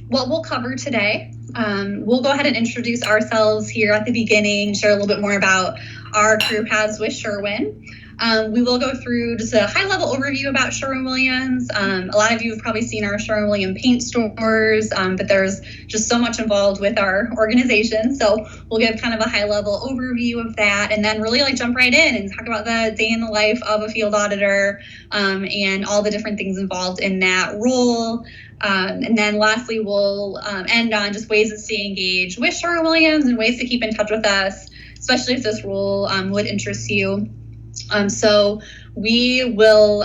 what we'll cover today, we'll go ahead and introduce ourselves here at the beginning, share a little bit more about our career paths with Sherwin. We will go through just a high-level overview about Sherwin Williams. A lot of you have probably seen our Sherwin Williams paint stores, but there's just so much involved with our organization. So we'll give kind of a high-level overview of that, and then really jump right in and talk about the day in the life of a field auditor, and all the different things involved in that role. And then lastly, we'll end on just ways to stay engaged with Sherwin Williams and ways to keep in touch with us, especially if this role would interest you. So we will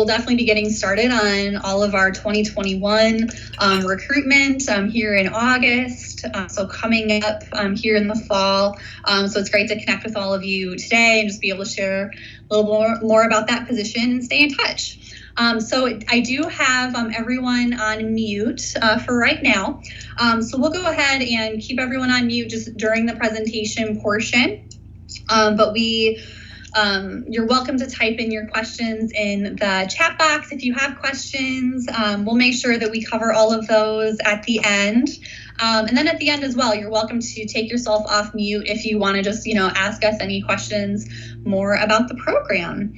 definitely be getting started on all of our 2021 recruitment here in August. So coming up here in the fall. So it's great to connect with all of you today and just be able to share a little more about that position and stay in touch. So I do have everyone on mute for right now. So we'll go ahead and keep everyone on mute just during the presentation portion. But you're welcome to type in your questions in the chat box if you have questions. We'll make sure that we cover all of those at the end. And then at the end as well, you're welcome to take yourself off mute if you want to just, ask us any questions more about the program.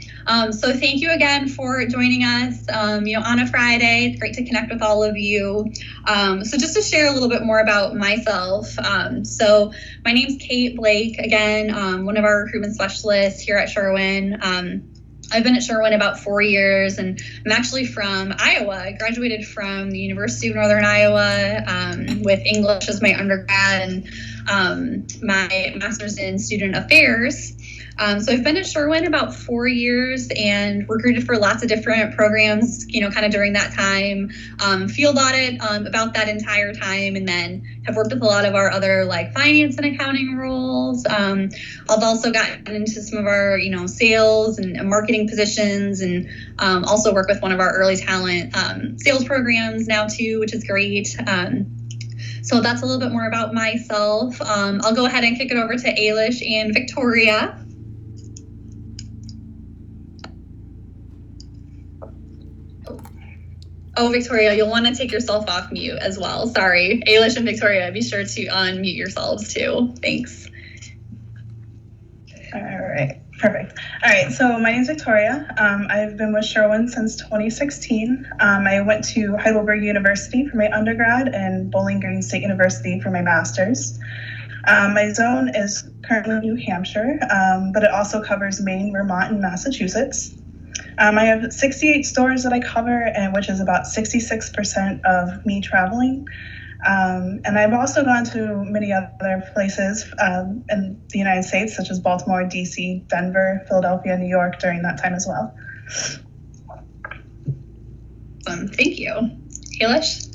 So thank you again for joining us, on a Friday. It's great to connect with all of you. So just to share a little bit more about myself. So my name's Kate Blake, again, one of our recruitment specialists here at Sherwin. I've been at Sherwin about 4 years, and I'm actually from Iowa. I graduated from the University of Northern Iowa with English as my undergrad and my master's in student affairs. So I've been at Sherwin about 4 years and recruited for lots of different programs, kind of during that time, field audit about that entire time, and then have worked with a lot of our other finance and accounting roles. I've also gotten into some of our, sales and marketing positions, and also work with one of our early talent sales programs now too, which is great. So that's a little bit more about myself. I'll go ahead and kick it over to Aeisha and Victoria. Oh, Victoria, you'll want to take yourself off mute as well. Sorry. Aeisha and Victoria, be sure to unmute yourselves too. Thanks. All right, perfect. All right, so my name is Victoria. I've been with Sherwin since 2016. I went to Heidelberg University for my undergrad and Bowling Green State University for my master's. My zone is currently New Hampshire, but it also covers Maine, Vermont, and Massachusetts. I have 68 stores that I cover, and which is about 66% of me traveling. And I've also gone to many other places in the United States, such as Baltimore, DC, Denver, Philadelphia, New York during that time as well. Thank you. Aeisha?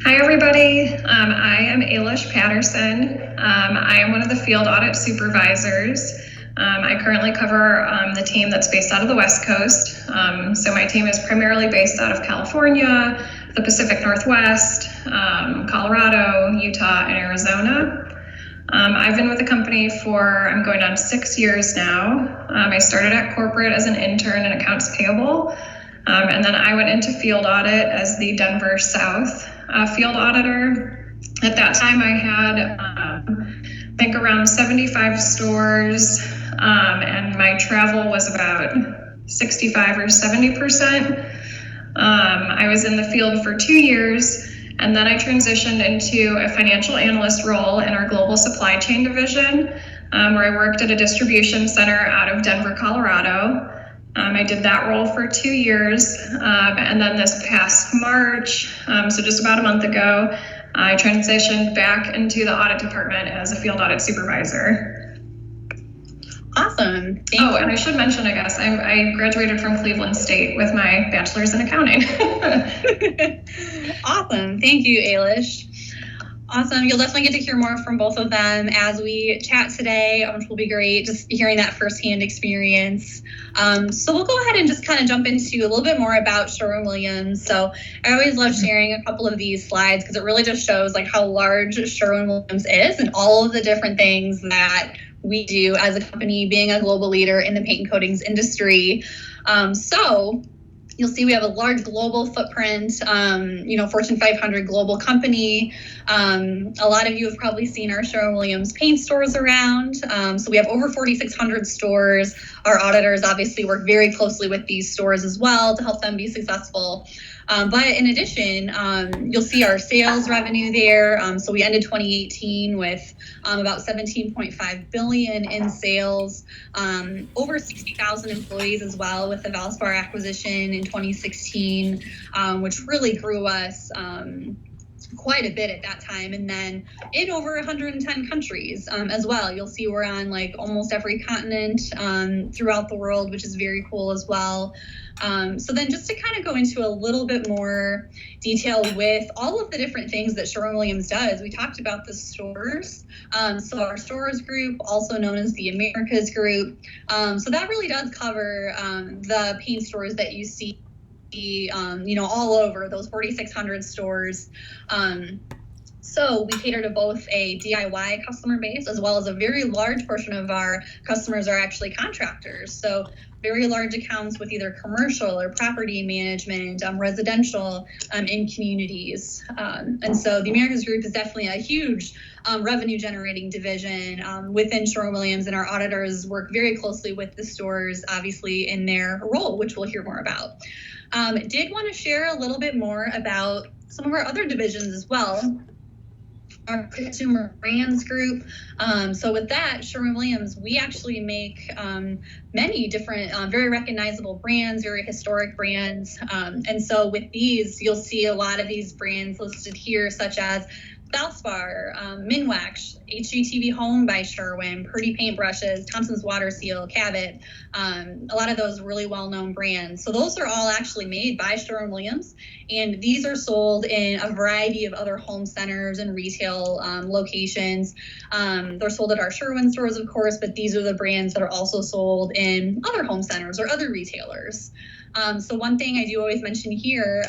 Hi, everybody. I am Aeisha Patterson. I am one of the field audit supervisors. I currently cover the team that's based out of the West Coast. So my team is primarily based out of California, the Pacific Northwest, Colorado, Utah, and Arizona. I've been with the company for, I'm going on 6 years now. I started at corporate as an intern in accounts payable. And then I went into field audit as the Denver South field auditor. At that time I had, I think around 75 stores, and my travel was about 65 or 70%. I was in the field for 2 years, and then I transitioned into a financial analyst role in our global supply chain division, where I worked at a distribution center out of Denver, Colorado. I did that role for 2 years, and then this past March, so just about a month ago, I transitioned back into the audit department as a field audit supervisor. Awesome. Thank you. And I should mention, I guess, I graduated from Cleveland State with my bachelor's in accounting. Awesome. Thank you, Aeisha. Awesome. You'll definitely get to hear more from both of them as we chat today, which will be great, just hearing that firsthand experience. So we'll go ahead and just kind of jump into a little bit more about Sherwin Williams. So I always love sharing a couple of these slides because it really just shows how large Sherwin Williams is and all of the different things that we do as a company, being a global leader in the paint and coatings industry. So You'll see we have a large global footprint, Fortune 500 global company. A lot of you have probably seen our Sherwin Williams paint stores around. So we have over 4,600 stores. Our auditors obviously work very closely with these stores as well to help them be successful. But in addition, you'll see our sales revenue there. So we ended 2018 with about $17.5 billion in sales, over 60,000 employees as well with the Valspar acquisition in 2016, which really grew us quite a bit at that time, and then in over 110 countries as well. You'll see we're on like almost every continent throughout the world, which is very cool as well. So then just to kind of go into a little bit more detail with all of the different things that Sherwin Williams does, we talked about the stores. So our stores group, also known as the Americas group, so that really does cover the paint stores that you see all over those 4,600 stores. So we cater to both a DIY customer base as well as a very large portion of our customers are actually contractors. So very large accounts with either commercial or property management, residential in communities. And so the Americas Group is definitely a huge revenue generating division within Sherwin Williams, and our auditors work very closely with the stores, obviously in their role, which we'll hear more about. Did want to share a little bit more about some of our other divisions as well. Our consumer brands group. So with that, Sherwin Williams, we actually make many different, very recognizable brands, very historic brands. And so with these, you'll see a lot of these brands listed here, such as Valspar, Minwax, HGTV Home by Sherwin, Purdy Paintbrushes, Thompson's Water Seal, Cabot, a lot of those really well-known brands. So those are all actually made by Sherwin Williams, and these are sold in a variety of other home centers and retail locations. They're sold at our Sherwin stores, of course, but these are the brands that are also sold in other home centers or other retailers. So one thing I do always mention here,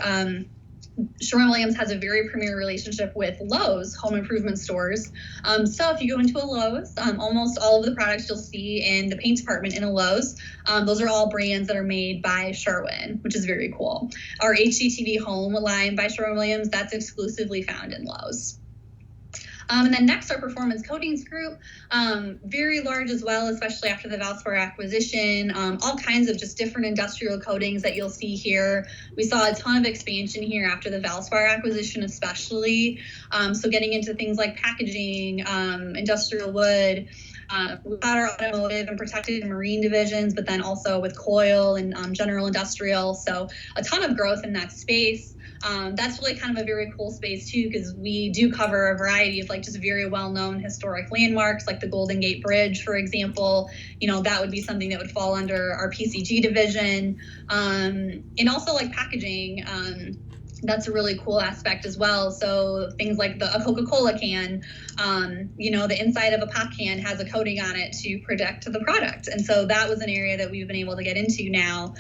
Sherwin Williams has a very premier relationship with Lowe's home improvement stores. So if you go into a Lowe's, almost all of the products you'll see in the paint department in a Lowe's, those are all brands that are made by Sherwin, which is very cool. Our HGTV Home line by Sherwin Williams, that's exclusively found in Lowe's. And then next, our performance coatings group, very large as well, especially after the Valspar acquisition, all kinds of just different industrial coatings that you'll see here. We saw a ton of expansion here after the Valspar acquisition, especially. So getting into things like packaging, industrial wood, we've got our automotive and protected and marine divisions, but then also with coil and general industrial. So a ton of growth in that space. That's really kind of a very cool space too, because we do cover a variety of like just very well-known historic landmarks, like the Golden Gate Bridge, for example. That would be something that would fall under our PCG division, and also like packaging. That's a really cool aspect as well. So things like a Coca-Cola can, the inside of a pop can has a coating on it to protect the product. And so that was an area that we've been able to get into now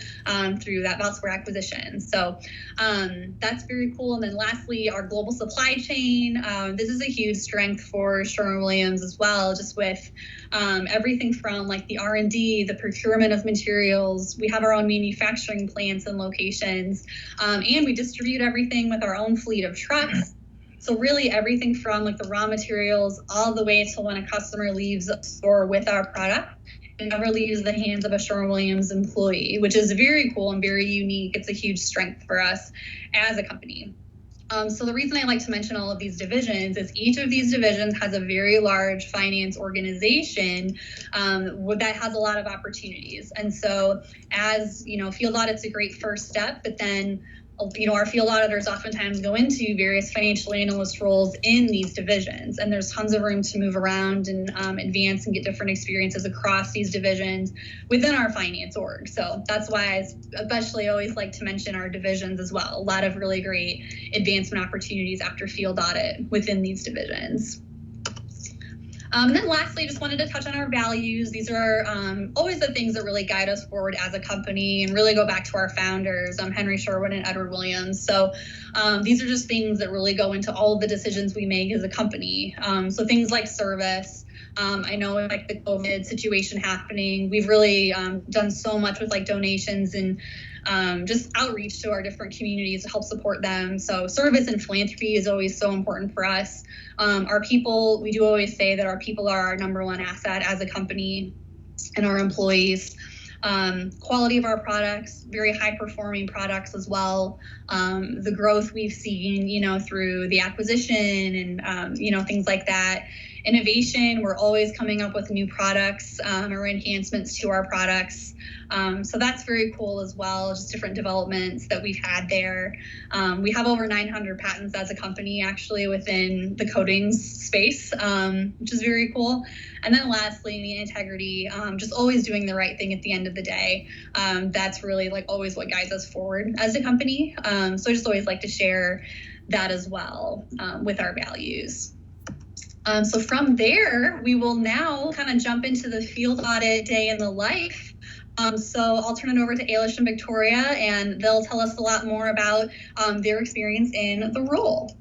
through that Valspar acquisition. So that's very cool. And then lastly, our global supply chain. This is a huge strength for Sherwin Williams as well, just with everything from like the R&D, the procurement of materials. We have our own manufacturing plants and locations, and we distribute everything with our own fleet of trucks. So really everything from like the raw materials all the way to when a customer leaves a store with our product, it never leaves the hands of a Sherwin Williams employee, which is very cool and very unique. It's a huge strength for us as a company. So the reason I like to mention all of these divisions is each of these divisions has a very large finance organization that has a lot of opportunities. And so as, field audit's a great first step, but then our field auditors oftentimes go into various financial analyst roles in these divisions, and there's tons of room to move around and advance and get different experiences across these divisions within our finance org. So that's why I especially always like to mention our divisions as well. A lot of really great advancement opportunities after field audit within these divisions. And then lastly, just wanted to touch on our values. These are always the things that really guide us forward as a company and really go back to our founders, Henry Sherwin and Edward Williams. So these are just things that really go into all of the decisions we make as a company. So things like service. I know like the COVID situation happening, we've really done so much with like donations and just outreach to our different communities to help support them. So service and philanthropy is always so important for us. Our people, we do always say that our people are our number one asset as a company, and our employees. Quality of our products, very high performing products as well. The growth we've seen, through the acquisition and, things like that. Innovation, we're always coming up with new products or enhancements to our products. So that's very cool as well, just different developments that we've had there. We have over 900 patents as a company actually within the coatings space, which is very cool. And then lastly, the integrity, just always doing the right thing at the end of the day. That's really always what guides us forward as a company. So I just always like to share that as well with our values. So from there, we will now kind of jump into the field audit day in the life. So I'll turn it over to Aeisha and Victoria, and they'll tell us a lot more about their experience in the role.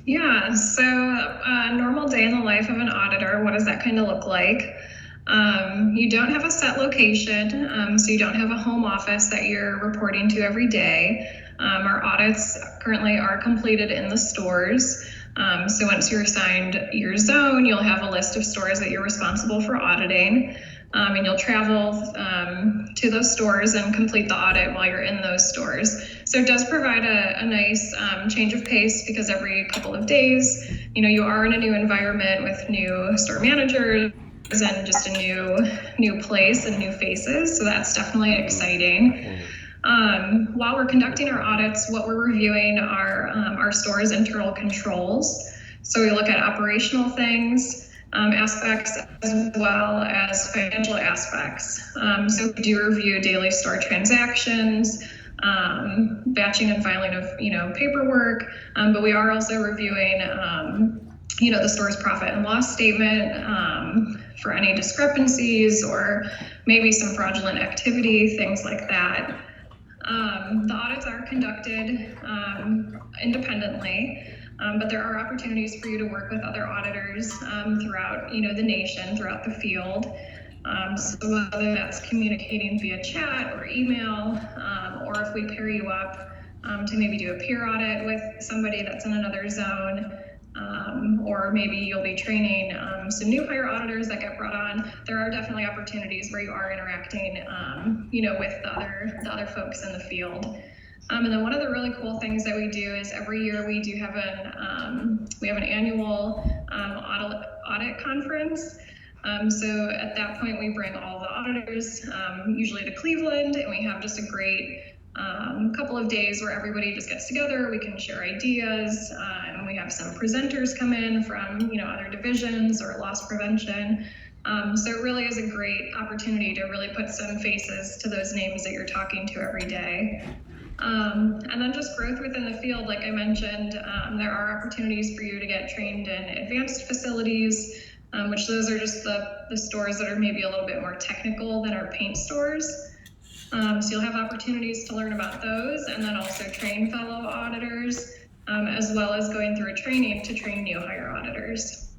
Yeah, so a normal day in the life of an auditor, what does that kind of look like? You don't have a set location, so you don't have a home office that you're reporting to every day. Our audits currently are completed in the stores. So once you're assigned your zone, you'll have a list of stores that you're responsible for auditing. And you'll travel to those stores and complete the audit while you're in those stores. So it does provide a nice change of pace, because every couple of days, you are in a new environment with new store managers and just a new place and new faces. So that's definitely exciting. While we're conducting our audits, what we're reviewing are our store's internal controls. So we look at operational things, aspects, as well as financial aspects. So we do review daily store transactions, batching and filing of paperwork, but we are also reviewing the store's profit and loss statement for any discrepancies or maybe some fraudulent activity, things like that. The audits are conducted independently, but there are opportunities for you to work with other auditors throughout the nation, throughout the field. So whether that's communicating via chat or email, or if we pair you up to maybe do a peer audit with somebody that's in another zone, or maybe you'll be training some new hire auditors that get brought on. There are definitely opportunities where you are interacting, with the other folks in the field. And then one of the really cool things that we do is every year we do have an annual audit conference. So at that point, we bring all the auditors, usually to Cleveland, and we have just a great couple of days where everybody just gets together. We can share ideas, and we have some presenters come in from other divisions or loss prevention. So it really is a great opportunity to really put some faces to those names that you're talking to every day. And then just growth within the field, like I mentioned, there are opportunities for you to get trained in advanced facilities, which those are just the stores that are maybe a little bit more technical than our paint stores. So you'll have opportunities to learn about those, and then also train fellow auditors, as well as going through a training to train new hire auditors.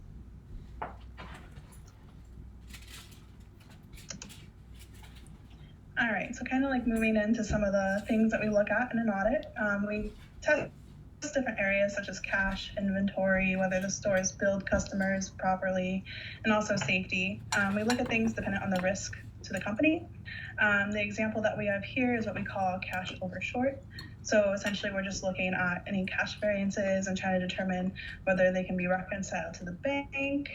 All right, so kind of moving into some of the things that we look at in an audit. We test different areas such as cash, inventory, whether the stores billed customers properly, and also safety. We look at things dependent on the risk to the company. The example that we have here is what we call cash over short. So essentially we're just looking at any cash variances and trying to determine whether they can be reconciled to the bank,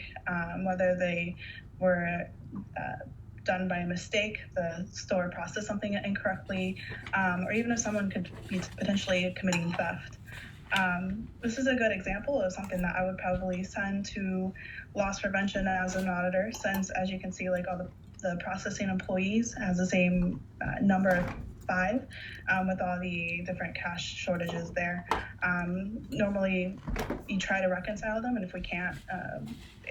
whether they were done by a mistake, the store processed something incorrectly, or even if someone could be potentially committing theft. This is a good example of something that I would probably send to loss prevention as an auditor, since as you can see, all the processing employees has the same number of 5 with all the different cash shortages there. Normally you try to reconcile them, and if we can't,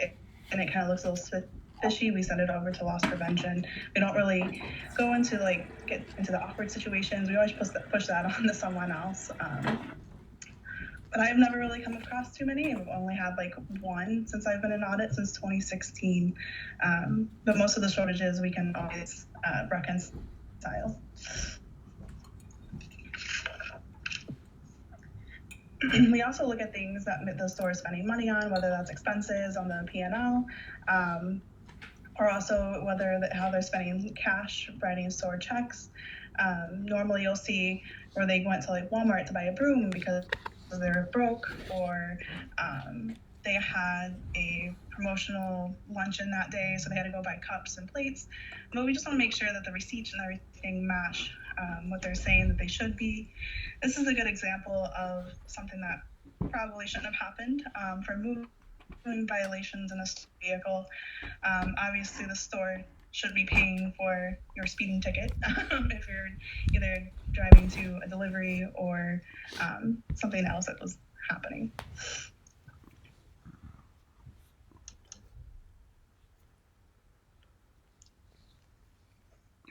it kind of looks a little fishy, we send it over to loss prevention. We don't really go into get into the awkward situations. We always push that on to someone else. But I've never really come across too many. I've only had one since I've been in audit since 2016. But most of the shortages we can always reconcile. We also look at things that the store is spending money on, whether that's expenses on the P&L, or also how they're spending cash, writing store checks. Normally you'll see where they went to like Walmart to buy a broom because they're broke, or they had a promotional luncheon that day, so they had to go buy cups and plates. But we just want to make sure that the receipts and everything match what they're saying that they should be. This is a good example of something that probably shouldn't have happened. For moving violations in a vehicle, obviously the store should be paying for your speeding ticket if you're either driving to a delivery or something else that was happening.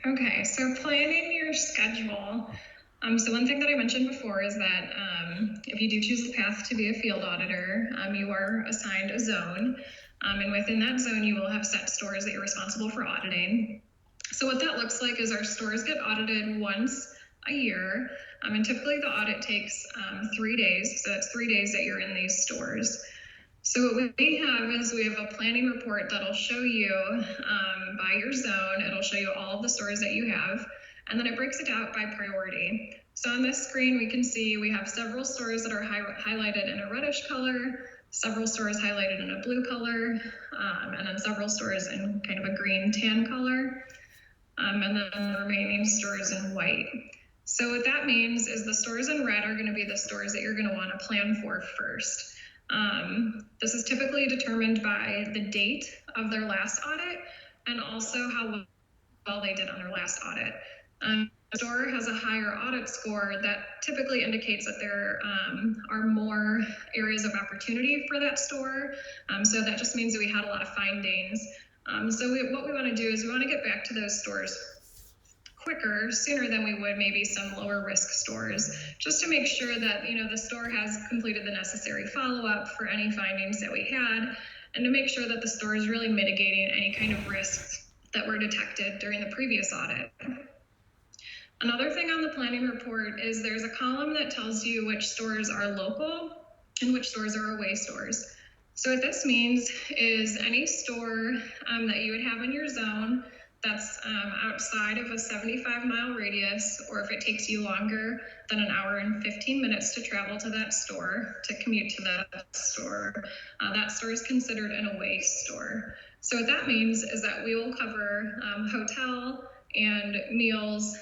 Okay, so planning your schedule. So one thing that I mentioned before is that if you do choose the path to be a field auditor, you are assigned a zone. And within that zone, you will have set stores that you're responsible for auditing. So what that looks like is our stores get audited once a year. And typically the audit takes 3 days. So that's 3 days that you're in these stores. So what we have is we have a planning report that'll show you by your zone. It'll show you all of the stores that you have, and then it breaks it out by priority. So on this screen, we can see we have several stores that are highlighted in a reddish color, several stores highlighted in a blue color, and then several stores in kind of a green tan color, and then the remaining stores in white. So what that means is the stores in red are going to be the stores that you're going to want to plan for first. This is typically determined by the date of their last audit and also how well they did on their last audit. The store has a higher audit score that typically indicates that there are more areas of opportunity for that store. So that just means that we had a lot of findings. So what we want to do is we want to get back to those stores quicker, sooner than we would maybe some lower risk stores, just to make sure that the store has completed the necessary follow-up for any findings that we had, and to make sure that the store is really mitigating any kind of risks that were detected during the previous audit. Another thing on the planning report is there's a column that tells you which stores are local and which stores are away stores. So what this means is any store that you would have in your zone that's outside of a 75-mile radius, or if it takes you longer than an hour and 15 minutes to travel to that store, to commute to that store is considered an away store. So what that means is that we will cover hotel and meals,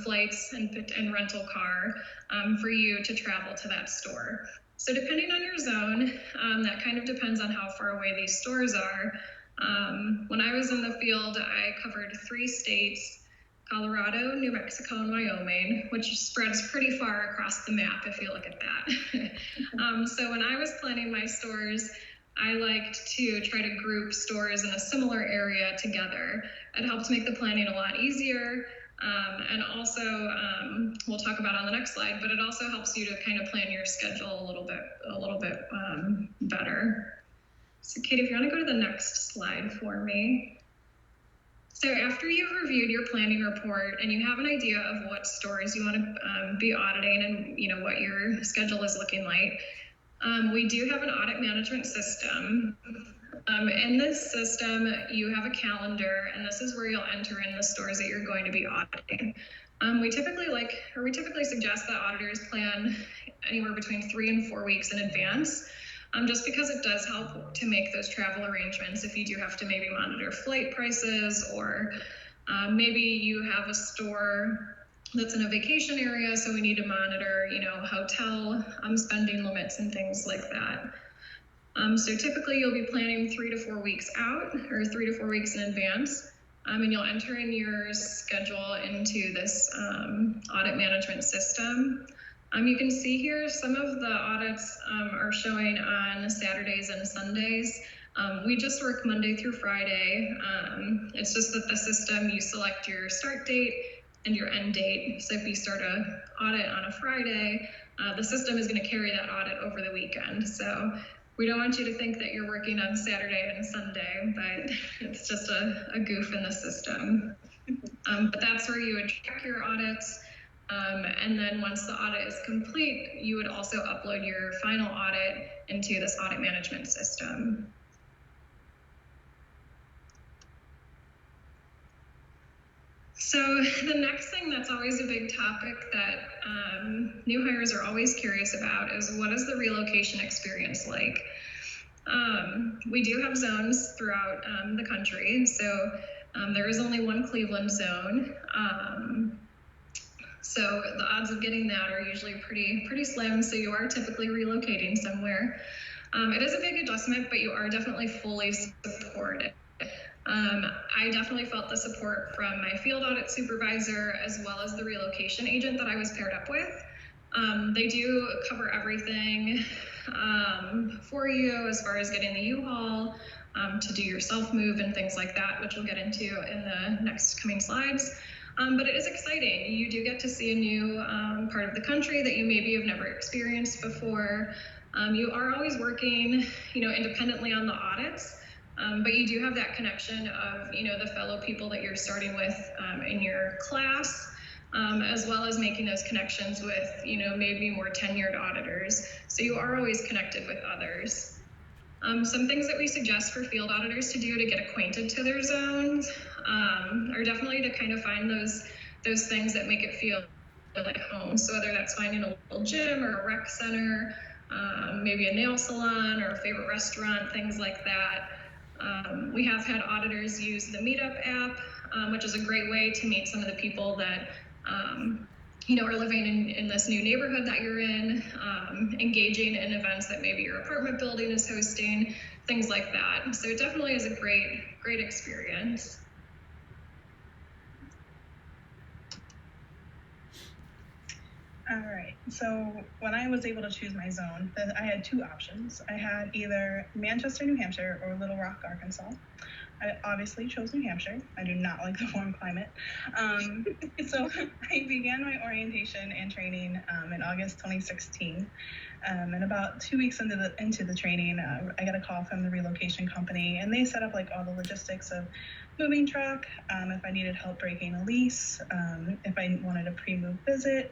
flights, and rental car for you to travel to that store. So depending on your zone, that kind of depends on how far away these stores are. When I was in the field, I covered 3 states, Colorado, New Mexico, and Wyoming, which spreads pretty far across the map if you look at that. So when I was planning my stores, I liked to try to group stores in a similar area together. It helps make the planning a lot easier. And also, we'll talk about on the next slide, but it also helps you to kind of plan your schedule a little bit better. So Kate, if you want to go to the next slide for me. So after you've reviewed your planning report and you have an idea of what stores you want to be auditing and what your schedule is looking like, we do have an audit management system. In this system, you have a calendar, and this is where you'll enter in the stores that you're going to be auditing. We typically suggest that auditors plan anywhere between 3 and 4 weeks in advance, just because it does help to make those travel arrangements if you do have to maybe monitor flight prices, or maybe you have a store that's in a vacation area, so we need to monitor, hotel spending limits and things like that. So typically you'll be planning 3 to 4 weeks out, or 3 to 4 weeks in advance, and you'll enter in your schedule into this audit management system. You can see here some of the audits are showing on Saturdays and Sundays. We just work Monday through Friday. It's just that the system, you select your start date and your end date. So if you start an audit on a Friday, the system is going to carry that audit over the weekend. So we don't want you to think that you're working on Saturday and Sunday, but it's just a goof in the system. But that's where you would track your audits. And then once the audit is complete, you would also upload your final audit into this audit management system. So the next thing that's always a big topic that new hires are always curious about is, what is the relocation experience like? We do have zones throughout the country, so there is only one Cleveland zone. So the odds of getting that are usually pretty slim, so you are typically relocating somewhere. It is a big adjustment, but you are definitely fully supported. I definitely felt the support from my field audit supervisor as well as the relocation agent that I was paired up with. They do cover everything for you as far as getting the U-Haul, to do your self-move and things like that, which we'll get into in the next coming slides. But it is exciting. You do get to see a new part of the country that you maybe have never experienced before. You are always working, independently on the audits. But you do have that connection of, the fellow people that you're starting with in your class, as well as making those connections with, maybe more tenured auditors. So you are always connected with others. Some things that we suggest for field auditors to do to get acquainted to their zones are definitely to kind of find those things that make it feel like home. So whether that's finding a local gym or a rec center, maybe a nail salon or a favorite restaurant, things like that. We have had auditors use the Meetup app, which is a great way to meet some of the people that are living in this new neighborhood that you're in, engaging in events that maybe your apartment building is hosting, things like that. So it definitely is a great experience. All right, so when I was able to choose my zone, then I had two options. I had either Manchester, New Hampshire, or Little Rock, Arkansas. I obviously chose New Hampshire. I do not like the warm climate. So I began my orientation and training in August 2016. And about 2 weeks into the training, I got a call from the relocation company, and they set up like all the logistics of moving truck, if I needed help breaking a lease, if I wanted a pre-move visit,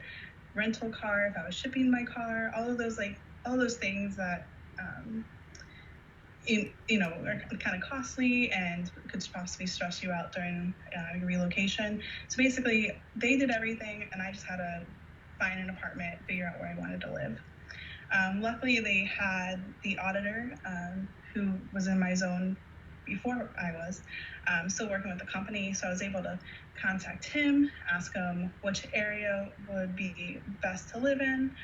rental car, if I was shipping my car, all those things that are kind of costly and could possibly stress you out during your relocation. So basically, they did everything, and I just had to find an apartment, figure out where I wanted to live. Luckily, they had the auditor who was in my zone before I was still working with the company, so I was able to contact him, ask him which area would be best to live in,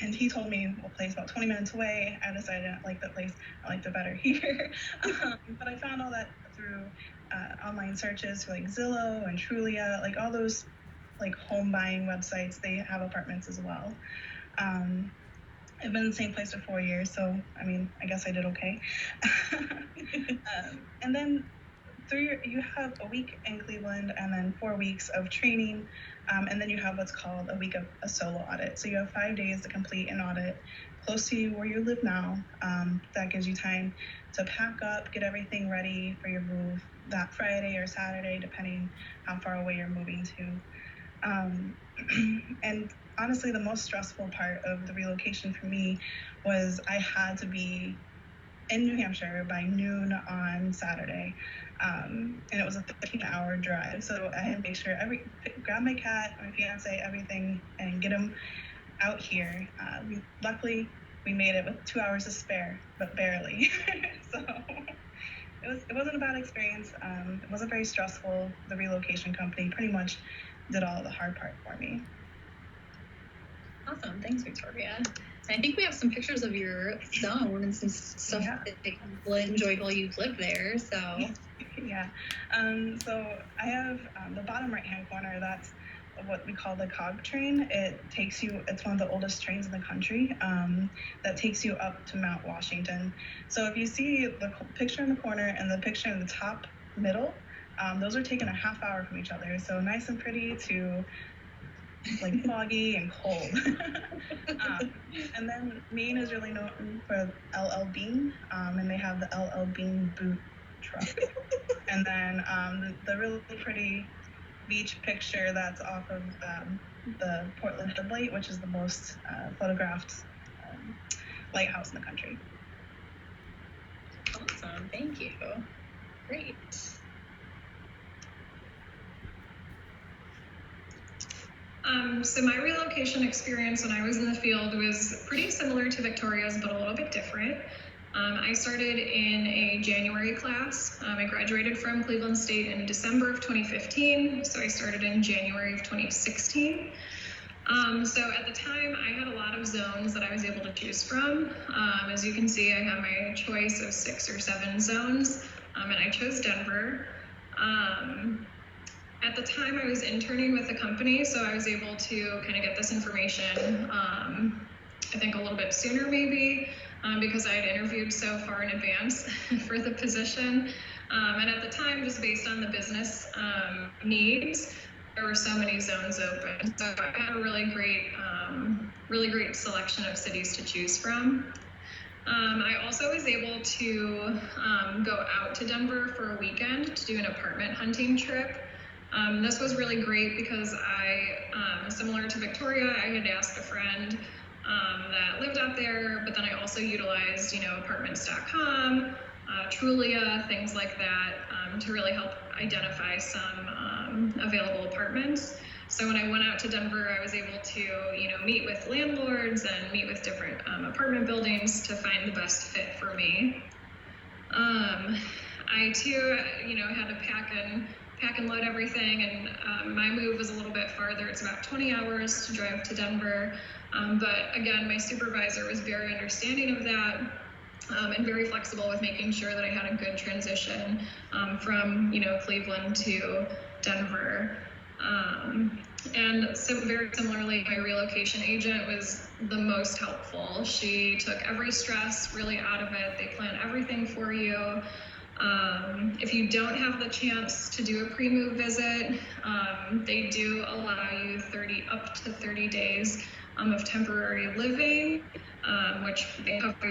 and he told me a place about 20 minutes away. I decided I didn't like that place. I liked it better here. But I found all that through online searches for like Zillow and Trulia, like all those like home buying websites. They have apartments as well. I've been in the same place for 4 years, so I guess I did okay. And then you have a week in Cleveland and then 4 weeks of training, and then you have what's called a week of a solo audit. So you have 5 days to complete an audit close to you where you live now. That gives you time to pack up, get everything ready for your move that Friday or Saturday, depending how far away you're moving to. And honestly, the most stressful part of the relocation for me was I had to be in New Hampshire by noon on Saturday, and it was a 13-hour drive. So I had to make sure grab my cat, my fiance, everything, and get him out here. Luckily, we made it with 2 hours to spare, but barely. So it wasn't a bad experience. It wasn't very stressful. The relocation company pretty much did all the hard part for me. Awesome. Thanks, Victoria. And I think we have some pictures of your zone and some stuff that people enjoyed while you lived there. So yeah. So I have the bottom right-hand corner. That's what we call the COG train. It's one of the oldest trains in the country that takes you up to Mount Washington. So if you see the picture in the corner and the picture in the top middle, those are taken a half hour from each other. So nice and pretty to like foggy and cold. And then Maine is really known for LL Bean, and they have the LL Bean boot truck. And then the really pretty beach picture that's off of the Portland Headlight, which is the most photographed lighthouse in the country. Awesome, thank you. Great. So my relocation experience when I was in the field was pretty similar to Victoria's, but a little bit different. I started in a January class. I graduated from Cleveland State in December of 2015, so I started in January of 2016. So at the time, I had a lot of zones that I was able to choose from. As you can see, I have my choice of 6 or 7 zones, and I chose Denver. At the time, I was interning with the company, so I was able to kind of get this information, I think a little bit sooner maybe, because I had interviewed so far in advance for the position. And at the time, just based on the business needs, there were so many zones open. So I had a really great selection of cities to choose from. I also was able to go out to Denver for a weekend to do an apartment hunting trip. This was really great because I, similar to Victoria, I had asked a friend that lived out there, but then I also utilized, apartments.com, Trulia, things like that, to really help identify some available apartments. So when I went out to Denver, I was able to, meet with landlords and meet with different apartment buildings to find the best fit for me. I too, had to pack and load everything, and my move was a little bit farther. It's about 20 hours to drive to Denver. But again, my supervisor was very understanding of that. And very flexible with making sure that I had a good transition from, Cleveland to Denver. And so very similarly, my relocation agent was the most helpful. She took every stress really out of it. They plan everything for you. If you don't have the chance to do a pre-move visit, they do allow you up to 30 days of temporary living, which they cover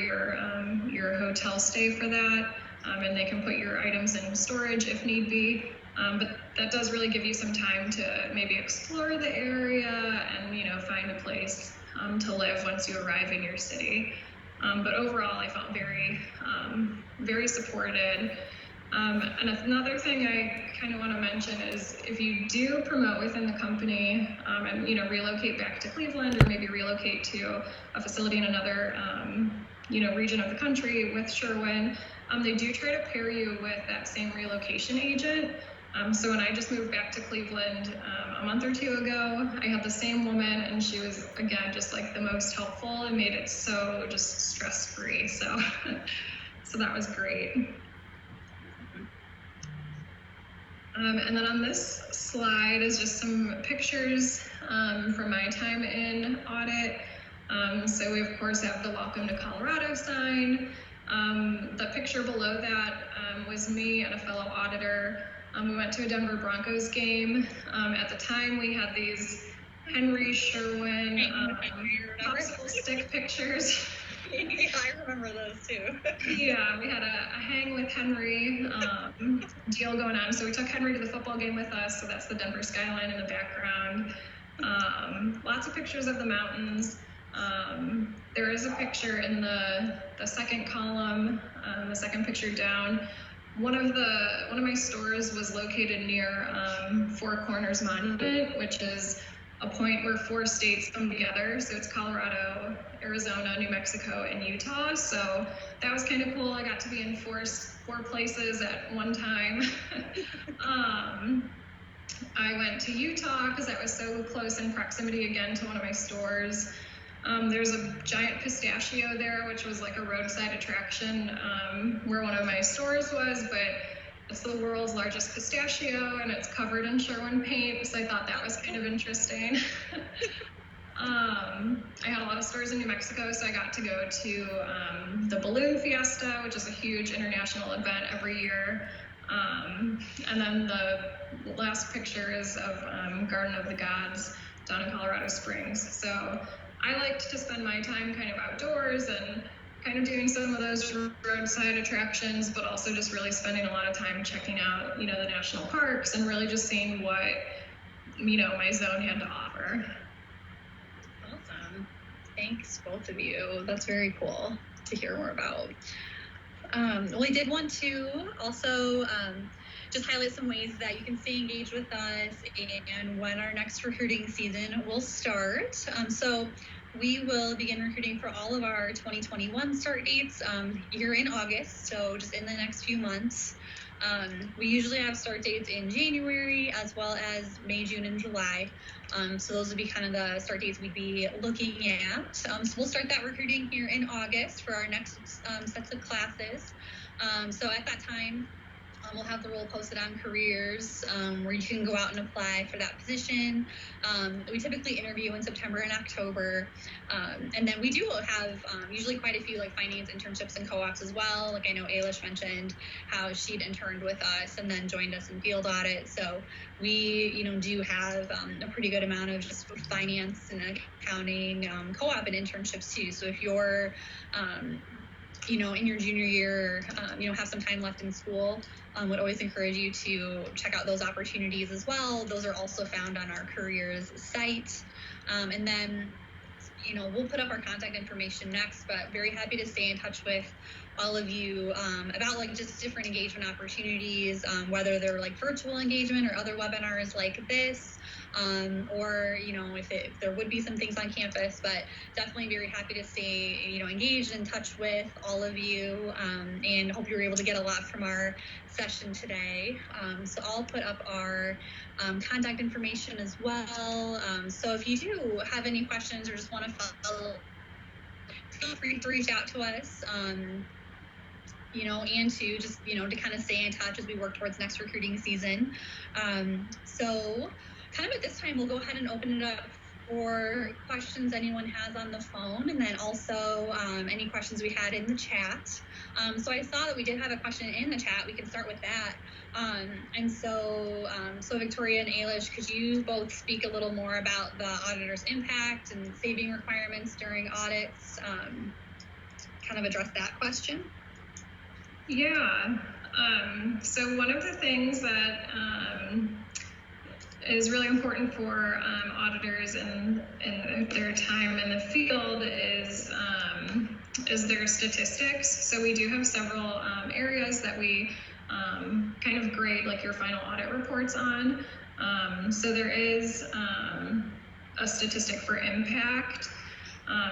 your hotel stay for that, and they can put your items in storage if need be. But that does really give you some time to maybe explore the area and find a place to live once you arrive in your city. But overall, I felt very supported. And another thing I kind of want to mention is if you do promote within the company and relocate back to Cleveland or maybe relocate to a facility in another region of the country with Sherwin, they do try to pair you with that same relocation agent. So when I just moved back to Cleveland a month or two ago, I had the same woman, and she was, again, just like the most helpful and made it so just stress-free. So that was great. And then on this slide is just some pictures from my time in audit. So we, of course, have the Welcome to Colorado sign. The picture below that was me and a fellow auditor. We went to a Denver Broncos game. At the time, we had these Henry Sherwin popsicle stick pictures. Yeah, I remember those too. Yeah, we had a hang with Henry deal going on. So we took Henry to the football game with us. So that's the Denver skyline in the background. Lots of pictures of the mountains. There is a picture in the second column, the second picture down. One of my stores was located near Four Corners Monument, which is a point where 4 states come together. So it's Colorado, Arizona, New Mexico, and Utah. So that was kind of cool. I got to be in four places at one time. I went to Utah because that was so close in proximity again to one of my stores. There's a giant pistachio there, which was like a roadside attraction where one of my stores was, but it's the world's largest pistachio and it's covered in Sherwin paint, so I thought that was kind of interesting. I had a lot of stores in New Mexico, so I got to go to the Balloon Fiesta, which is a huge international event every year. And then the last picture is of Garden of the Gods down in Colorado Springs. So I liked to spend my time kind of outdoors and kind of doing some of those roadside attractions, but also just really spending a lot of time checking out, the national parks and really just seeing what, my zone had to offer. Awesome. Thanks, both of you. That's very cool to hear more about. We did want to also just highlight some ways that you can stay engaged with us and when our next recruiting season will start. So we will begin recruiting for all of our 2021 start dates here in August, so just in the next few months. We usually have start dates in January as well as May, June, and July. So those would be kind of the start dates we'd be looking at. So we'll start that recruiting here in August for our next sets of classes. So at that time, we'll have the role posted on careers where you can go out and apply for that position. We typically interview in September and October. And then we do have usually quite a few like finance internships and co-ops as well. Like I know Aeisha mentioned how she'd interned with us and then joined us in field audit. So we, do have a pretty good amount of just finance and accounting co-op and internships too. So if you're in your junior year, have some time left in school, would always encourage you to check out those opportunities as well. Those are also found on our careers site. And then, we'll put up our contact information next, but very happy to stay in touch with all of you about like just different engagement opportunities, whether they're like virtual engagement or other webinars like this, or if there would be some things on campus, but definitely very happy to stay engaged, in touch with all of you, and hope you were able to get a lot from our session today. So I'll put up our contact information as well. So if you do have any questions or just want to follow, feel free to reach out to us. And to just, to kind of stay in touch as we work towards next recruiting season. So kind of at this time, we'll go ahead and open it up for questions anyone has on the phone, and then also any questions we had in the chat. So I saw that we did have a question in the chat. We can start with that. So Victoria and Aeisha, could you both speak a little more about the auditor's impact and saving requirements during audits? Kind of address that question. Yeah. So one of the things that is really important for auditors and their time in the field is their statistics. So we do have several areas that we kind of grade like your final audit reports on. So there is a statistic for impact.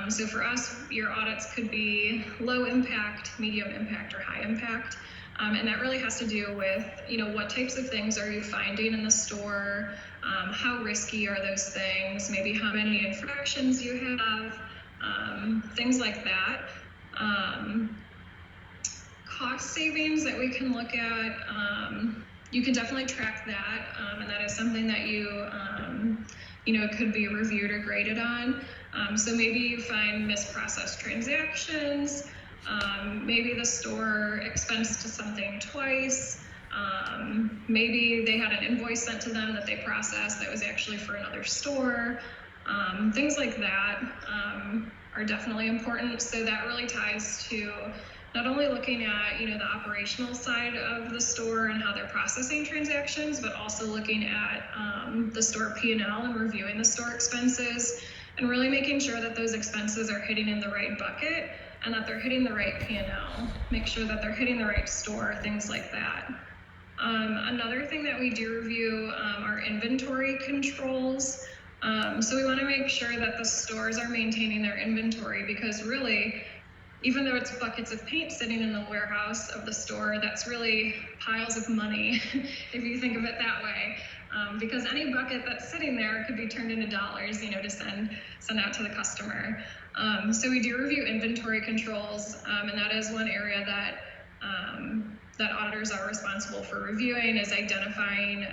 So for us, your audits could be low impact, medium impact, or high impact. And that really has to do with, what types of things are you finding in the store? How risky are those things? Maybe how many infractions you have, things like that. Cost savings that we can look at, you can definitely track that. And that is something that you could be reviewed or graded on. So maybe you find misprocessed transactions, maybe the store expensed to something twice, maybe they had an invoice sent to them that they processed that was actually for another store. Things like that are definitely important. So that really ties to not only looking at the operational side of the store and how they're processing transactions, but also looking at the store P&L and reviewing the store expenses and really making sure that those expenses are hitting in the right bucket and that they're hitting the right P&L. Make sure that they're hitting the right store, things like that. Another thing that we do review are inventory controls. So we want to make sure that the stores are maintaining their inventory, because really, even though it's buckets of paint sitting in the warehouse of the store, that's really piles of money, if you think of it that way. Because any bucket that's sitting there could be turned into dollars, to send out to the customer. So we do review inventory controls, and that is one area that auditors are responsible for reviewing, is identifying.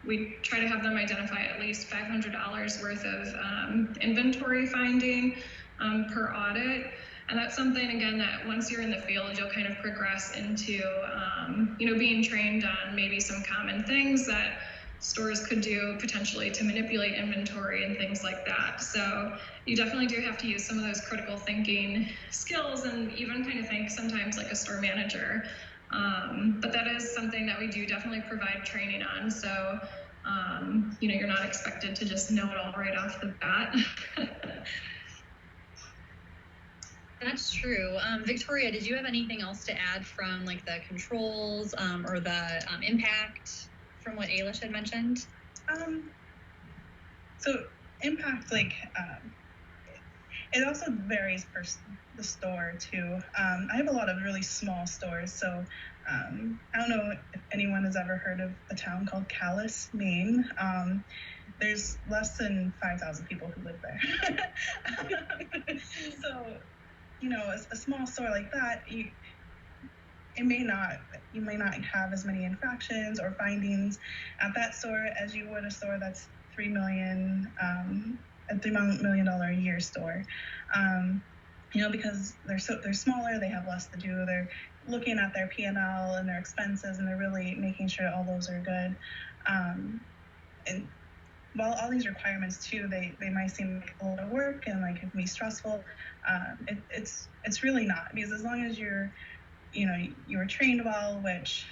We try to have them identify at least $500 worth of inventory finding per audit. And that's something, again, that once you're in the field, you'll kind of progress into, being trained on maybe some common things that stores could do potentially to manipulate inventory and things like that. So you definitely do have to use some of those critical thinking skills and even kind of think sometimes like a store manager. But that is something that we do definitely provide training on. So, you're not expected to just know it all right off the bat. That's true. Victoria, did you have anything else to add from like the controls or the impact from what Aeisha had mentioned? So impact, it also varies per the store too. I have a lot of really small stores, so I don't know if anyone has ever heard of a town called Calais, Maine. There's less than 5,000 people who live there. So, a small store like that, you may not have as many infractions or findings at that store as you would a store that's $3 million a year store. Because they're smaller, they have less to do. They're looking at their P&L and their expenses, and they're really making sure all those are good. And while all these requirements too, they might seem like a lot of work and like it can be stressful. It's really not, because as long as you were trained well, which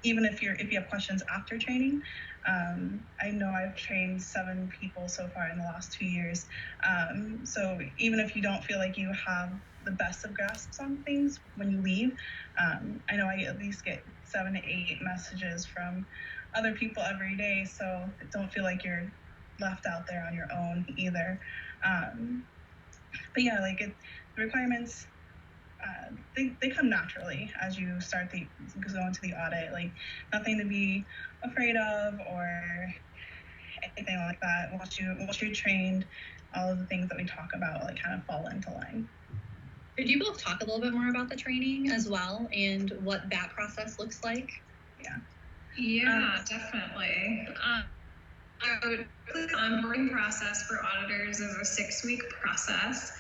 even if you have questions after training, I know I've trained 7 people so far in the last 2 years. So even if you don't feel like you have the best of grasps on things when you leave, I know I at least get 7 to 8 messages from other people every day, so don't feel like you're left out there on your own either. But yeah, the requirements, they come naturally as you start go into the audit. Like, nothing to be afraid of or anything like that. Once you're trained, all of the things that we talk about kind of fall into line. Could you both talk a little bit more about the training as well and what that process looks like? Yeah, definitely. The onboarding process for auditors is a 6-week process.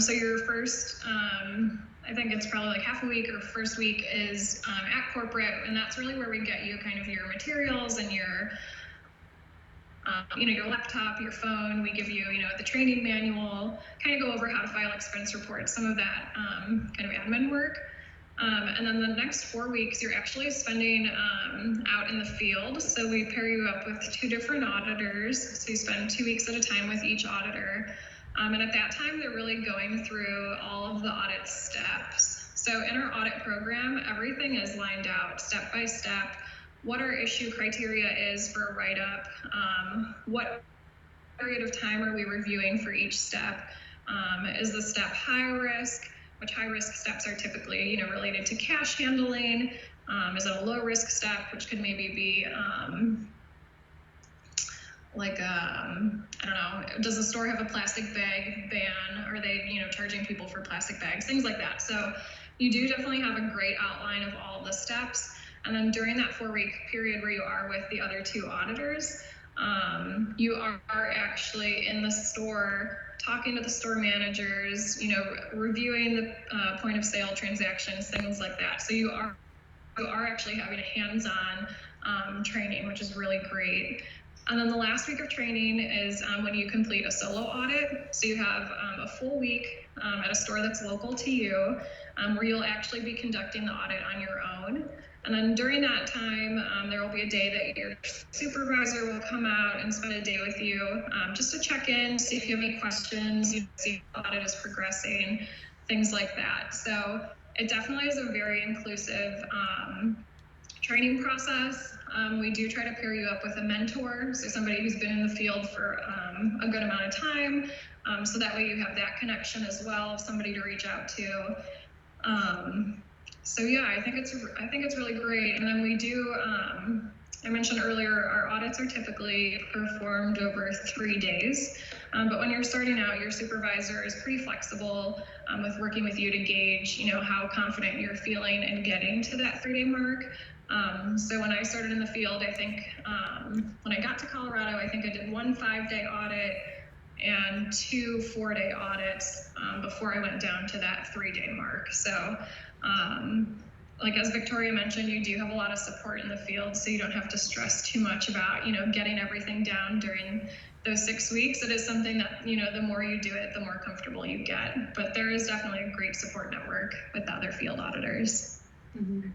So your first, I think it's probably like half a week or first week is at corporate, and that's really where we get you kind of your materials and your laptop, your phone. We give you, the training manual, kind of go over how to file expense reports, some of that kind of admin work. And then the next 4 weeks, you're actually spending out in the field. So we pair you up with 2 different auditors. So you spend 2 weeks at a time with each auditor. And at that time, they're really going through all of the audit steps. So in our audit program, everything is lined out step by step. What our issue criteria is for a write-up, what period of time are we reviewing for each step? Is the step high risk? Which high risk steps are typically, related to cash handling? Is it a low risk step, which could maybe be I don't know, does the store have a plastic bag ban? Are they, charging people for plastic bags? Things like that. So you do definitely have a great outline of all of the steps. And then during that 4-week period where you are with the other 2 auditors, you are actually in the store talking to the store managers, reviewing the point of sale transactions, things like that. So you are actually having a hands-on training, which is really great. And then the last week of training is when you complete a solo audit. So you have a full week at a store that's local to you, where you'll actually be conducting the audit on your own. And then during that time, there will be a day that your supervisor will come out and spend a day with you just to check in, see if you have any questions, see if the audit is progressing, things like that. So it definitely is a very inclusive training process. We do try to pair you up with a mentor, so somebody who's been in the field for a good amount of time, so that way you have that connection as well, somebody to reach out to. So yeah, I think it's really great. And then we do, I mentioned earlier, our audits are typically performed over 3 days. But when you're starting out, your supervisor is pretty flexible with working with you to gauge, how confident you're feeling in getting to that 3-day mark. So when I started in the field, I think when I got to Colorado, I think I did 1 5-day audit and 2 4-day audits before I went down to that 3-day mark. So like as Victoria mentioned, you do have a lot of support in the field, so you don't have to stress too much about, getting everything down during those 6 weeks. It is something that, the more you do it, the more comfortable you get. But there is definitely a great support network with other field auditors. Mm-hmm.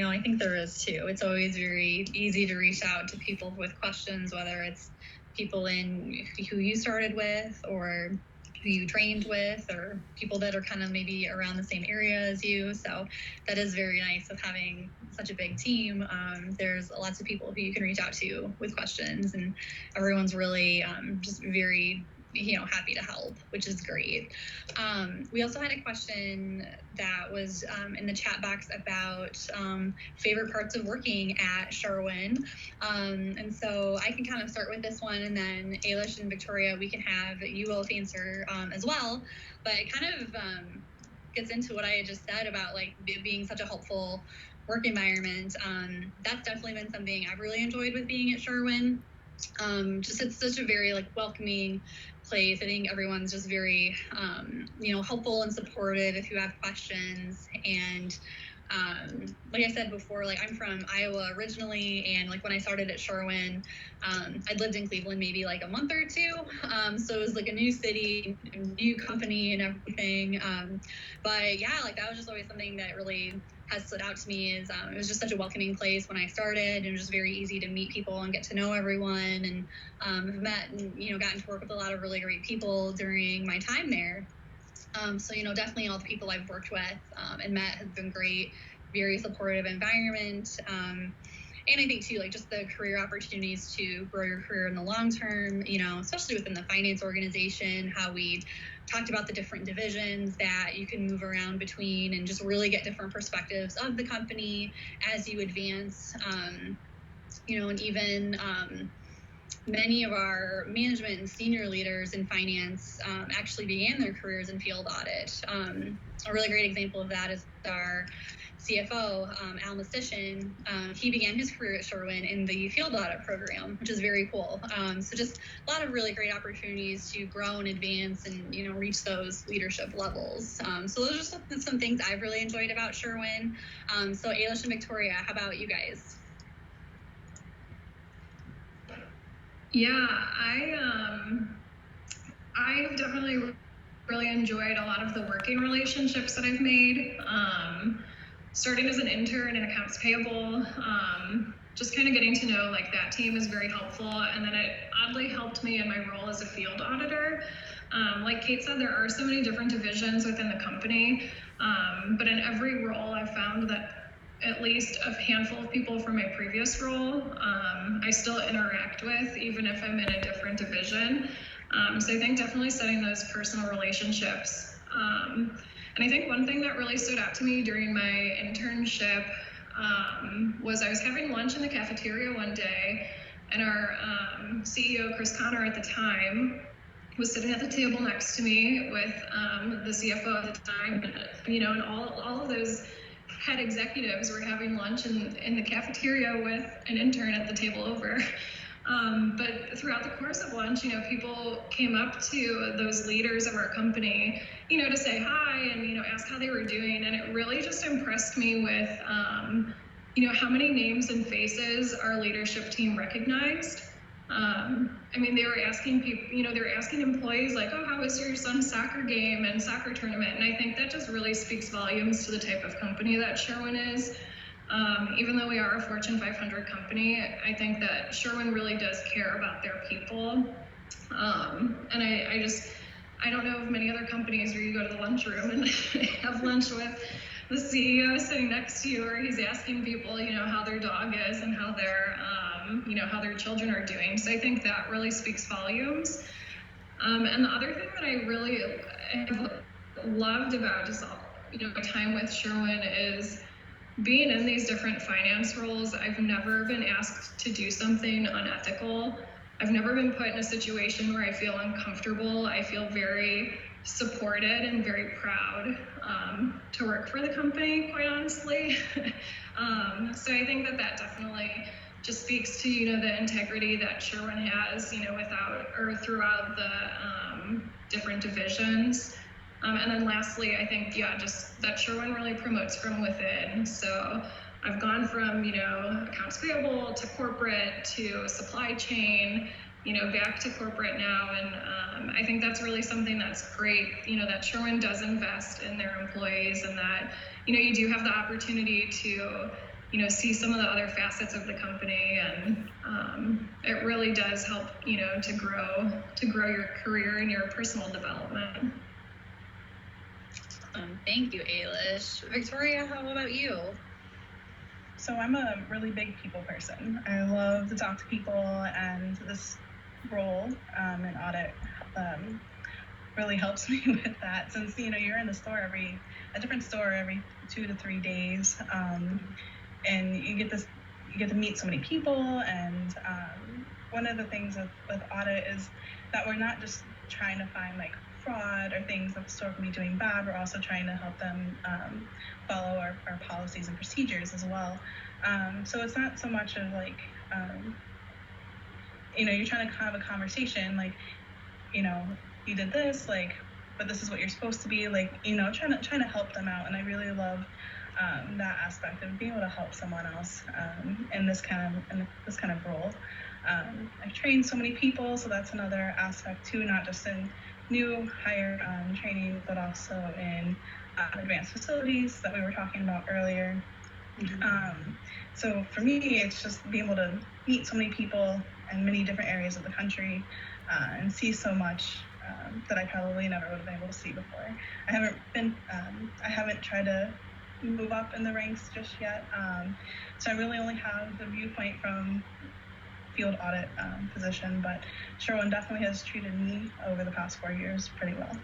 I think there is too. It's always very easy to reach out to people with questions, whether it's people who you started with or who you trained with, or people that are kind of maybe around the same area as you. So that is very nice of having such a big team. There's lots of people who you can reach out to with questions, and everyone's really just very happy to help, which is great. We also had a question that was in the chat box about favorite parts of working at Sherwin. And so I can kind of start with this one, and then Aeisha and Victoria, we can have you both answer as well. But it kind of gets into what I had just said about like being such a helpful work environment. That's definitely been something I've really enjoyed with being at Sherwin. Just it's such a very like welcoming place. I think everyone's just very helpful and supportive if you have questions. And like I said before, like I'm from Iowa originally, and like when I started at Sherwin, I'd lived in Cleveland maybe like a month or two, so it was like a new city, a new company and everything. But yeah, like that was just always something that really has stood out to me. Is it was just such a welcoming place when I started. It was just very easy to meet people and get to know everyone, and I've met and gotten to work with a lot of really great people during my time there. So definitely all the people I've worked with and met have been great, very supportive environment. And I think too, like just the career opportunities to grow your career in the long term, especially within the finance organization, how we talked about the different divisions that you can move around between and just really get different perspectives of the company as you advance, and even many of our management and senior leaders in finance actually began their careers in field audit. A really great example of that is our CFO, Al Mastician. He began his career at Sherwin in the field audit program, which is very cool. So just a lot of really great opportunities to grow and advance and, reach those leadership levels. So those are some things I've really enjoyed about Sherwin. So Aeisha and Victoria, how about you guys? Yeah, I've definitely really enjoyed a lot of the working relationships that I've made. Starting as an intern in accounts payable, just kind of getting to know like that team is very helpful. And then it oddly helped me in my role as a field auditor. Like Kate said, there are so many different divisions within the company, but in every role I've found that at least a handful of people from my previous role I still interact with, even if I'm in a different division. So I think definitely setting those personal relationships. And I think one thing that really stood out to me during my internship was I was having lunch in the cafeteria one day, and our CEO, Chris Connor at the time, was sitting at the table next to me with the CFO at the time, and all of those head executives were having lunch in the cafeteria with an intern at the table over. But throughout the course of lunch, people came up to those leaders of our company, to say hi and, ask how they were doing. And it really just impressed me with, how many names and faces our leadership team recognized. They were asking people, they were asking employees like, oh, how was your son's soccer game and soccer tournament? And I think that just really speaks volumes to the type of company that Sherwin is. Even though we are a Fortune 500 company, I think that Sherwin really does care about their people. And I don't know of many other companies where you go to the lunchroom and have lunch with the CEO sitting next to you, where he's asking people, how their dog is and how their children are doing. So I think that really speaks volumes. And the other thing that I really have loved about just my time with Sherwin is being in these different finance roles. I've never been asked to do something unethical. I've never been put in a situation where I feel uncomfortable. I feel very supported and very proud to work for the company, quite honestly. So I think that definitely just speaks to, the integrity that Sherwin has, throughout the different divisions. And then lastly, I think, just that Sherwin really promotes from within. So I've gone from, accounts payable to corporate to supply chain, back to corporate now. And I think that's really something that's great, that Sherwin does invest in their employees, and that, you do have the opportunity to, see some of the other facets of the company. And it really does help, to grow your career and your personal development. Thank you, Aeisha. Victoria, how about you? So I'm a really big people person. I love to talk to people, and this role in audit really helps me with that, since you're in the store a different store every 2 to 3 days, and you get to meet so many people. And one of the things with audit is that we're not just trying to find like fraud or things that the store can be doing bad. We're also trying to help them follow our policies and procedures as well. So it's not so much of like, you're trying to have a conversation like, you did this, like, but this is what you're supposed to be, like, trying to help them out. And I really love that aspect of being able to help someone else in this kind of role. I've trained so many people, so that's another aspect too, not just in new hire training, but also in advanced facilities that we were talking about earlier. Mm-hmm. So for me, it's just being able to meet so many people in many different areas of the country and see so much that I probably never would have been able to see before. I haven't tried to move up in the ranks just yet. So I really only have the viewpoint from field audit position, but Sherwin definitely has treated me over the past 4 years pretty well.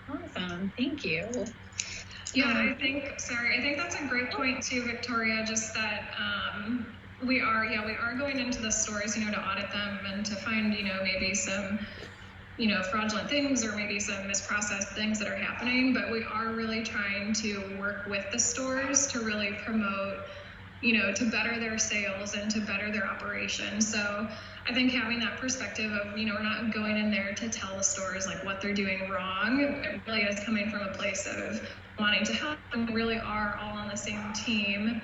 Awesome, thank you. Yeah, I think that's a great point too, Victoria, just that we are going into the stores, to audit them and to find, maybe some, fraudulent things or maybe some misprocessed things that are happening, but we are really trying to work with the stores to really promote, to better their sales and to better their operations. So I think having that perspective of, we're not going in there to tell the stores like what they're doing wrong. It really is coming from a place of wanting to help, and we really are all on the same team,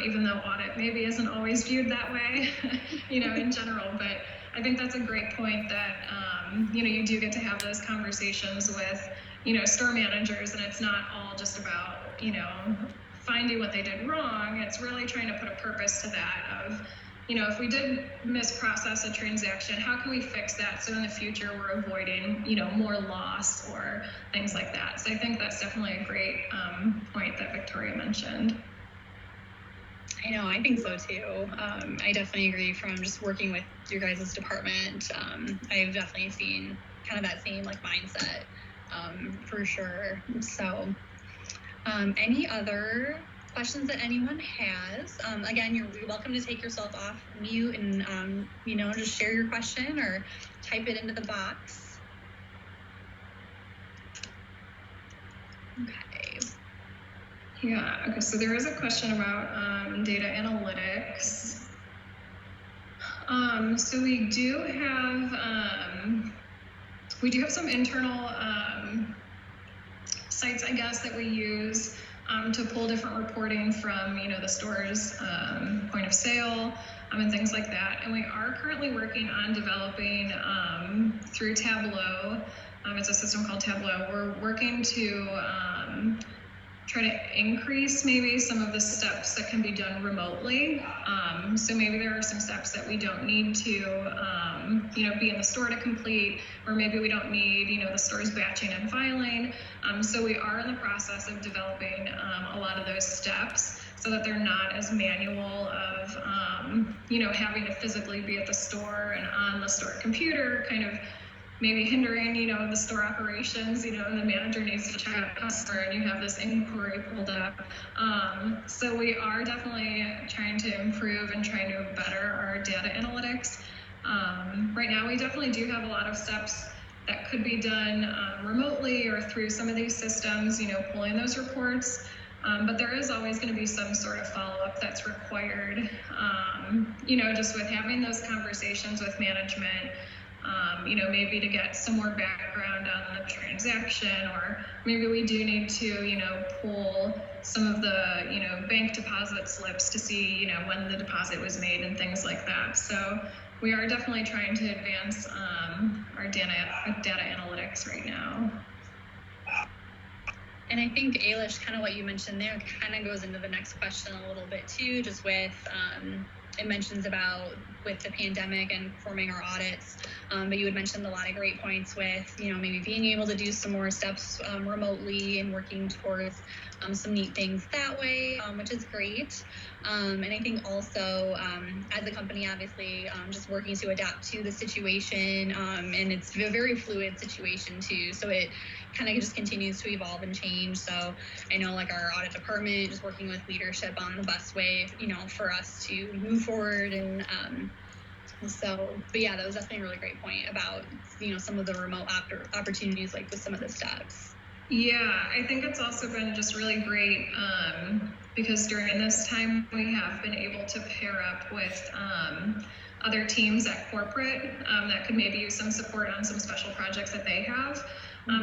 even though audit maybe isn't always viewed that way, in general. But I think that's a great point that, you do get to have those conversations with, store managers, and it's not all just about, finding what they did wrong. It's really trying to put a purpose to that of, if we did misprocess a transaction, how can we fix that so in the future we're avoiding, more loss or things like that. So I think that's definitely a great point that Victoria mentioned. I know, I think so too. I definitely agree from just working with your guys' department. I've definitely seen kind of that same like mindset for sure. So any other questions that anyone has? Again, you're welcome to take yourself off mute and, just share your question or type it into the box. Okay. Yeah, okay, so there is a question about data analytics. So we do have some internal sites, I guess, that we use to pull different reporting from, the store's point of sale and things like that. And we are currently working on developing through Tableau. It's a system called Tableau. We're working to try to increase maybe some of the steps that can be done remotely. So maybe there are some steps that we don't need to, be in the store to complete, or maybe we don't need, the store's batching and filing. So we are in the process of developing a lot of those steps so that they're not as manual of, having to physically be at the store and on the store computer, kind of maybe hindering, the store operations, and the manager needs to check out a customer and you have this inquiry pulled up. So we are definitely trying to improve and trying to better our data analytics. Right now, we definitely do have a lot of steps that could be done remotely or through some of these systems, pulling those reports. But there is always going to be some sort of follow-up that's required, just with having those conversations with management, maybe to get some more background on the transaction, or maybe we do need to, pull some of the, bank deposit slips to see, when the deposit was made and things like that. So we are definitely trying to advance our data analytics right now. And I think, Aeisha, kind of what you mentioned there kind of goes into the next question a little bit too, just with it mentions about with the pandemic and performing our audits, but you had mentioned a lot of great points with, maybe being able to do some more steps remotely and working towards some neat things that way, which is great. And I think also as a company, obviously, just working to adapt to the situation, and it's a very fluid situation too. So it kind of just continues to evolve and change. So I know like our audit department just working with leadership on the best way, for us to move forward. And but yeah, that was definitely a really great point about, some of the remote opportunities, like with some of the steps. Yeah, I think it's also been just really great because during this time we have been able to pair up with other teams at corporate that could maybe use some support on some special projects that they have.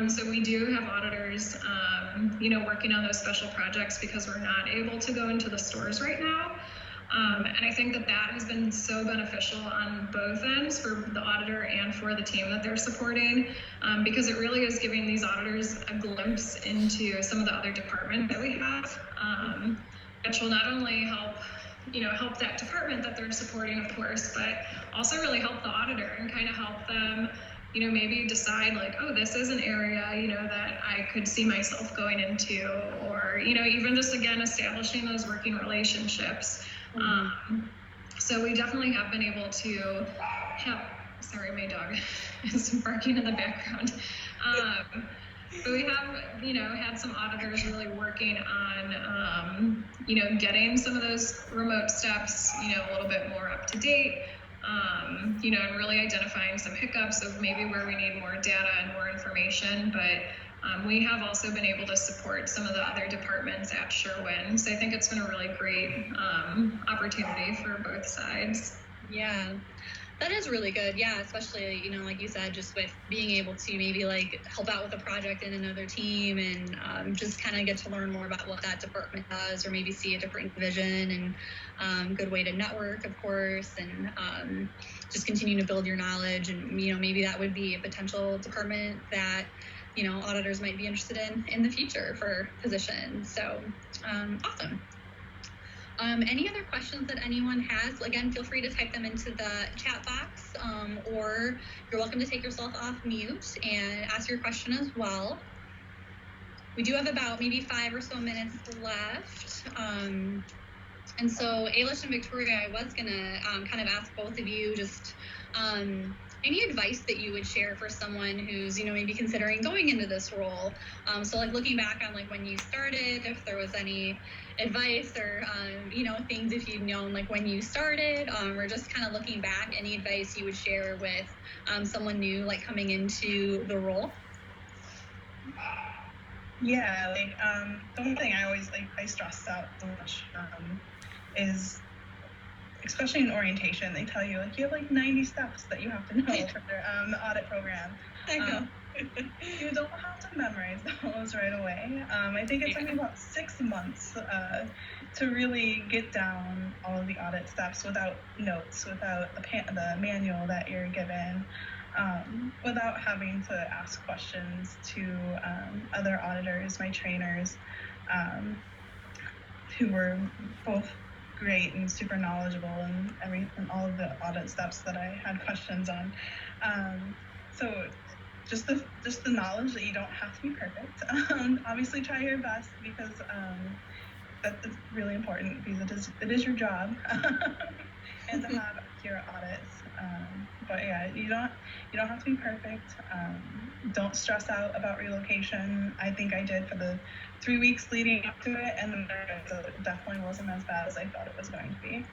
So we do have auditors, working on those special projects because we're not able to go into the stores right now. And I think that has been so beneficial on both ends for the auditor and for the team that they're supporting, because it really is giving these auditors a glimpse into some of the other departments that we have, which will not only help that department that they're supporting, of course, but also really help the auditor and kind of help them, maybe decide like, oh, this is an area, that I could see myself going into, or, even just again, establishing those working relationships. So we definitely have been able to have, sorry, my dog is barking in the background. But we have, had some auditors really working on, getting some of those remote steps, a little bit more up to date, and really identifying some hiccups of maybe where we need more data and more information. But we have also been able to support some of the other departments at Sherwin. So I think it's been a really great opportunity for both sides. Yeah. That is really good. Yeah, especially, like you said, just with being able to maybe like help out with a project in another team and just kind of get to learn more about what that department does, or maybe see a different vision, and good way to network, of course, and just continue to build your knowledge. And, maybe that would be a potential department that, auditors might be interested in the future for positions. So awesome. Any other questions that anyone has? Again, feel free to type them into the chat box, or you're welcome to take yourself off mute and ask your question as well. We do have about maybe 5 or so minutes left. And so Aeisha and Victoria, I was gonna kind of ask both of you just any advice that you would share for someone who's, maybe considering going into this role. So like looking back on like when you started, if there was any advice or, things if you'd known like when you started, or just kind of looking back, any advice you would share with someone new, like coming into the role? Yeah, the one thing I always I stress out so much is, especially in orientation, they tell you you have 90 steps that you have to know for the audit program. You don't have to memorize those right away. I think it's only about 6 months to really get down all of the audit steps without notes, without the manual that you're given, without having to ask questions to other auditors, my trainers, who were both great and super knowledgeable and all of the audit steps that I had questions on. So just the knowledge that you don't have to be perfect. Obviously try your best, because that's really important, because it is your job and to have accurate audits. But yeah, you don't have to be perfect. Don't stress out about relocation. I think I did for the 3 weeks leading up to it, and it definitely wasn't as bad as I thought it was going to be.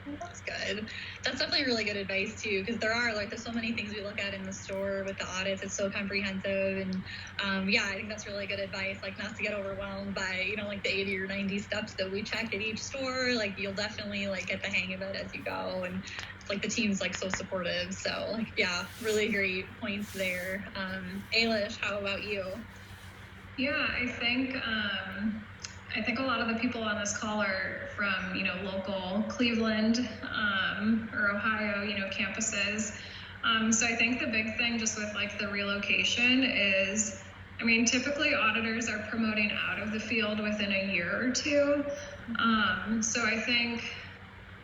That's good. That's definitely really good advice too, because there's so many things we look at in the store with the audits. It's so comprehensive, and yeah, I think that's really good advice. Like, not to get overwhelmed by like the 80 or 90 steps that we check at each store. Like, you'll definitely like get the hang of it as you go, and like the team's like so supportive. So like, yeah, really great points there. Ailish, how about you? Yeah, I think a lot of the people on this call are from, local Cleveland or Ohio, campuses. So I think the big thing just with like the relocation is, typically auditors are promoting out of the field within a year or two. So I think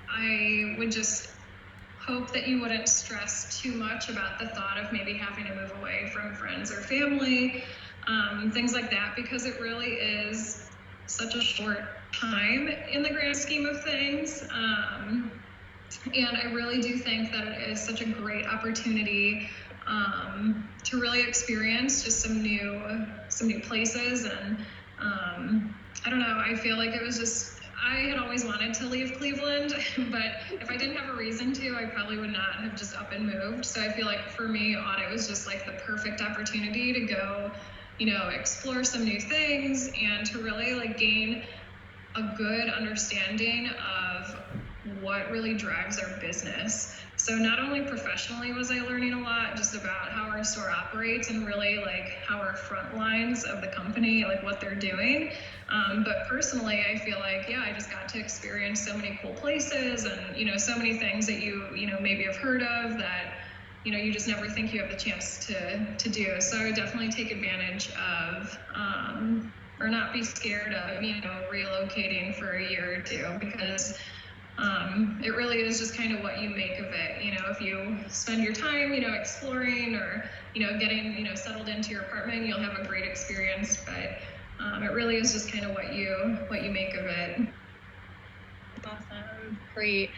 I would just hope that you wouldn't stress too much about the thought of maybe having to move away from friends or family, things like that, because it really is such a short time in the grand scheme of things. And I really do think that it is such a great opportunity to really experience just some new places. And I don't know, I feel like it was just, I had always wanted to leave Cleveland, but if I didn't have a reason to, I probably would not have just up and moved. So I feel like for me, audit was just like the perfect opportunity to go, explore some new things and to really like gain a good understanding of what really drives our business. So not only professionally was I learning a lot just about how our store operates and really like how our front lines of the company, like what they're doing. But personally, I feel like, yeah, I just got to experience so many cool places and, so many things that you maybe have heard of that, you just never think you have the chance to do. So I would definitely take advantage of, or not be scared of, relocating for a year or two, because it really is just kind of what you make of it. If you spend your time, exploring or, getting, settled into your apartment, you'll have a great experience, but it really is just kind of what you make of it. Awesome. Great.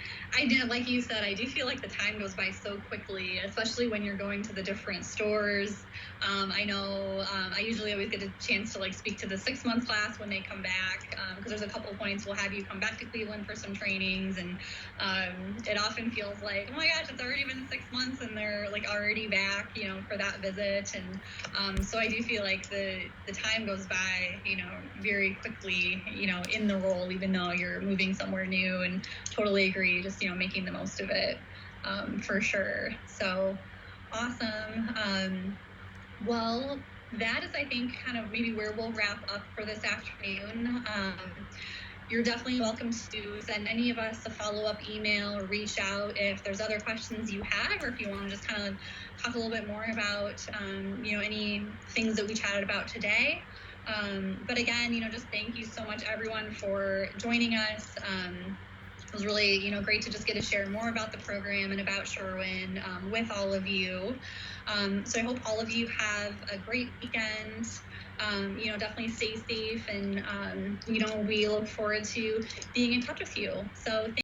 Like you said, I do feel like the time goes by so quickly, especially when you're going to the different stores. I know I usually always get a chance to like speak to the 6-month class when they come back, because there's a couple points we'll have you come back to Cleveland for some trainings, and it often feels like, oh my gosh, it's already been 6 months and they're like already back, for that visit. And so I do feel like the time goes by, very quickly, in the role, even though you're moving somewhere new, and totally agree, just, making the most of it, for sure. So awesome. Well, that is, I think, kind of maybe where we'll wrap up for this afternoon. You're definitely welcome to send any of us a follow-up email or reach out if there's other questions you have, or if you want to just kind of talk a little bit more about, any things that we chatted about today. But again, just thank you so much, everyone, for joining us. It was really, great to just get to share more about the program and about Sherwin with all of you. So I hope all of you have a great weekend. Definitely stay safe, and, we look forward to being in touch with you. So